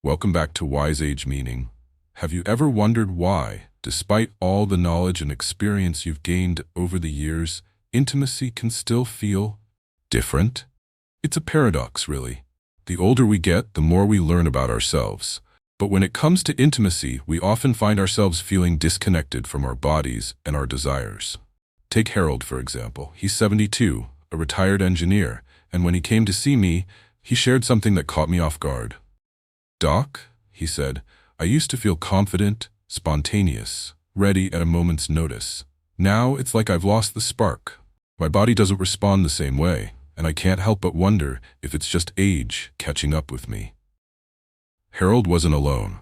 Welcome back to Wise Age Meaning. Have you ever wondered why, despite all the knowledge and experience you've gained over the years, intimacy can still feel different? It's a paradox, really. The older we get, the more we learn about ourselves. But when it comes to intimacy, we often find ourselves feeling disconnected from our bodies and our desires. Take Harold, for example. He's 72, a retired engineer, and when he came to see me, he shared something that caught me off guard. "Doc," he said, "I used to feel confident, spontaneous, ready at a moment's notice. Now it's like I've lost the spark. My body doesn't respond the same way, and I can't help but wonder if it's just age catching up with me." Harold wasn't alone.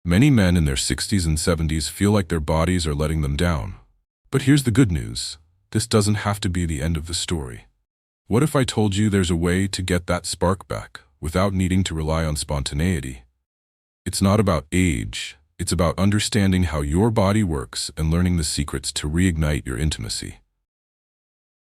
Many men in their 60s and 70s feel like their bodies are letting them down. But here's the good news. This doesn't have to be the end of the story. What if I told you there's a way to get that spark back without needing to rely on spontaneity? It's not about age. It's about understanding how your body works and learning the secrets to reignite your intimacy.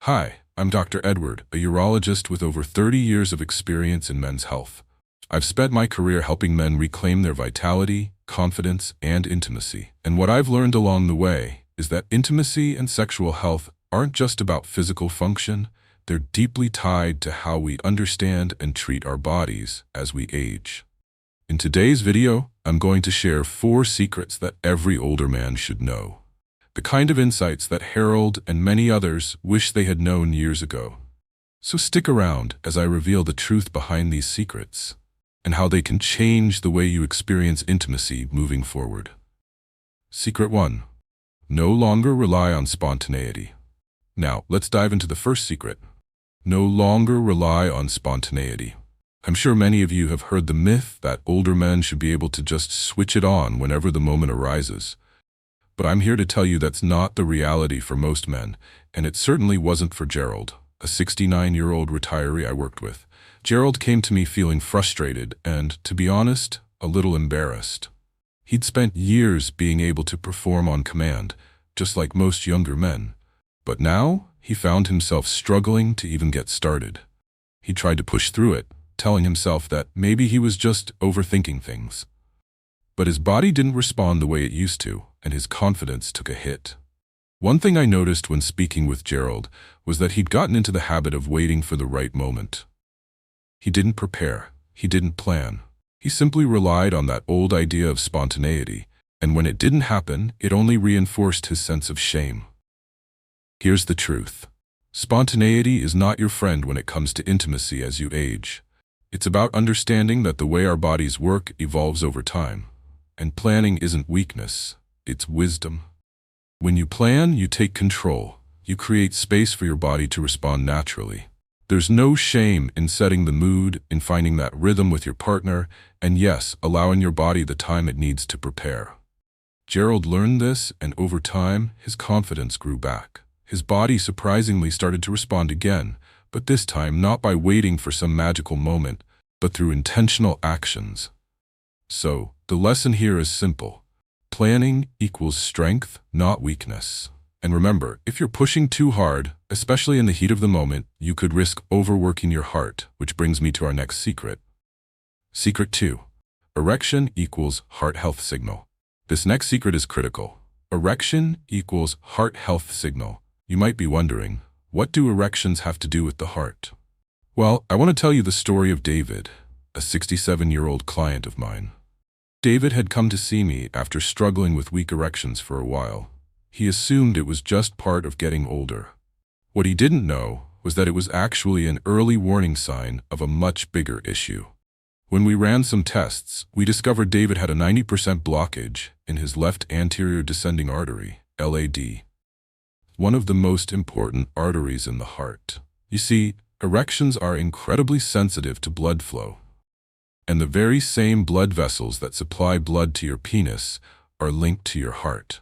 Hi, I'm Dr. Edward, a urologist with over 30 years of experience in men's health. I've spent my career helping men reclaim their vitality, confidence, and intimacy. And what I've learned along the way is that intimacy and sexual health aren't just about physical function. They're deeply tied to how we understand and treat our bodies as we age. In today's video, I'm going to share 4 secrets that every older man should know. The kind of insights that Harold and many others wish they had known years ago. So stick around as I reveal the truth behind these secrets and how they can change the way you experience intimacy moving forward. Secret 1. No longer rely on spontaneity. Now, let's dive into the first secret. No longer rely on spontaneity. I'm sure many of you have heard the myth that older men should be able to just switch it on whenever the moment arises. But I'm here to tell you that's not the reality for most men, and it certainly wasn't for Gerald, a 69-year-old retiree I worked with. Gerald came to me feeling frustrated and, to be honest, a little embarrassed. He'd spent years being able to perform on command, just like most younger men. But now, he found himself struggling to even get started. He tried to push through it, telling himself that maybe he was just overthinking things. But his body didn't respond the way it used to, and his confidence took a hit. One thing I noticed when speaking with Gerald was that he'd gotten into the habit of waiting for the right moment. He didn't prepare. He didn't plan. He simply relied on that old idea of spontaneity, and when it didn't happen, it only reinforced his sense of shame. Here's the truth. Spontaneity is not your friend when it comes to intimacy as you age. It's about understanding that the way our bodies work evolves over time. And planning isn't weakness, it's wisdom. When you plan, you take control. You create space for your body to respond naturally. There's no shame in setting the mood, in finding that rhythm with your partner, and yes, allowing your body the time it needs to prepare. Gerald learned this, and over time, his confidence grew back. His body surprisingly started to respond again, but this time not by waiting for some magical moment, but through intentional actions. So, the lesson here is simple. Planning equals strength, not weakness. And remember, if you're pushing too hard, especially in the heat of the moment, you could risk overworking your heart, which brings me to our next secret. Secret 2. Erection equals heart health signal. This next secret is critical. Erection equals heart health signal. You might be wondering, what do erections have to do with the heart? Well, I want to tell you the story of David, a 67-year-old client of mine. David had come to see me after struggling with weak erections for a while. He assumed it was just part of getting older. What he didn't know was that it was actually an early warning sign of a much bigger issue. When we ran some tests, we discovered David had a 90% blockage in his left anterior descending artery, LAD, one of the most important arteries in the heart. You see, erections are incredibly sensitive to blood flow. And the very same blood vessels that supply blood to your penis are linked to your heart.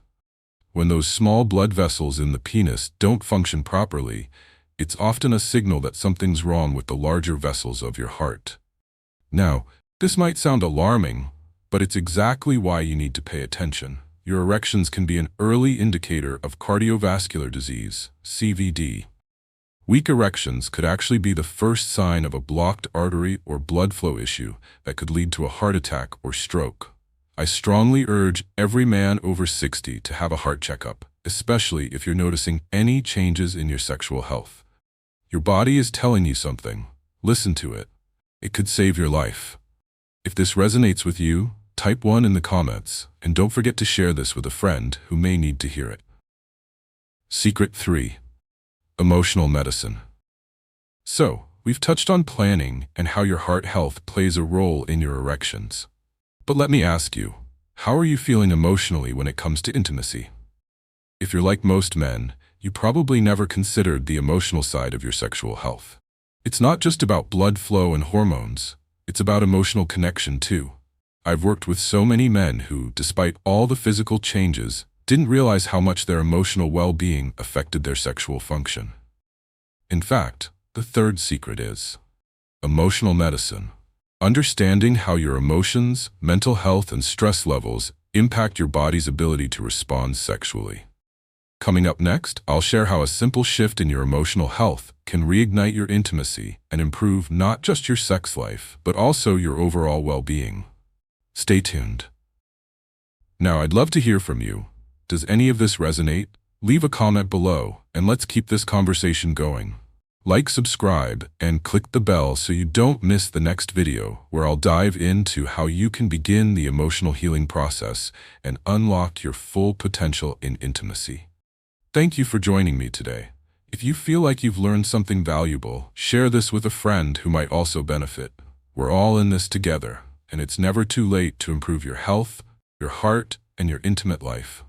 When those small blood vessels in the penis don't function properly, it's often a signal that something's wrong with the larger vessels of your heart. Now, this might sound alarming, but it's exactly why you need to pay attention. Your erections can be an early indicator of cardiovascular disease, CVD. Weak erections could actually be the first sign of a blocked artery or blood flow issue that could lead to a heart attack or stroke. I strongly urge every man over 60 to have a heart checkup, especially if you're noticing any changes in your sexual health. Your body is telling you something. Listen to it. It could save your life. If this resonates with you, type 1 in the comments, and don't forget to share this with a friend who may need to hear it. Secret 3. Emotional medicine. So, we've touched on planning and how your heart health plays a role in your erections. But let me ask you, how are you feeling emotionally when it comes to intimacy? If you're like most men, you probably never considered the emotional side of your sexual health. It's not just about blood flow and hormones, it's about emotional connection too. I've worked with so many men who, despite all the physical changes, didn't realize how much their emotional well-being affected their sexual function. In fact, the third secret is emotional medicine. Understanding how your emotions, mental health, and stress levels impact your body's ability to respond sexually. Coming up next, I'll share how a simple shift in your emotional health can reignite your intimacy and improve not just your sex life, but also your overall well-being. Stay tuned. Now, I'd love to hear from you. Does any of this resonate? Leave a comment below, and let's keep this conversation going. Like, subscribe, and click the bell so you don't miss the next video where I'll dive into how you can begin the emotional healing process and unlock your full potential in intimacy. Thank you for joining me today. If you feel like you've learned something valuable, share this with a friend who might also benefit. We're all in this together, and it's never too late to improve your health, your heart, and your intimate life.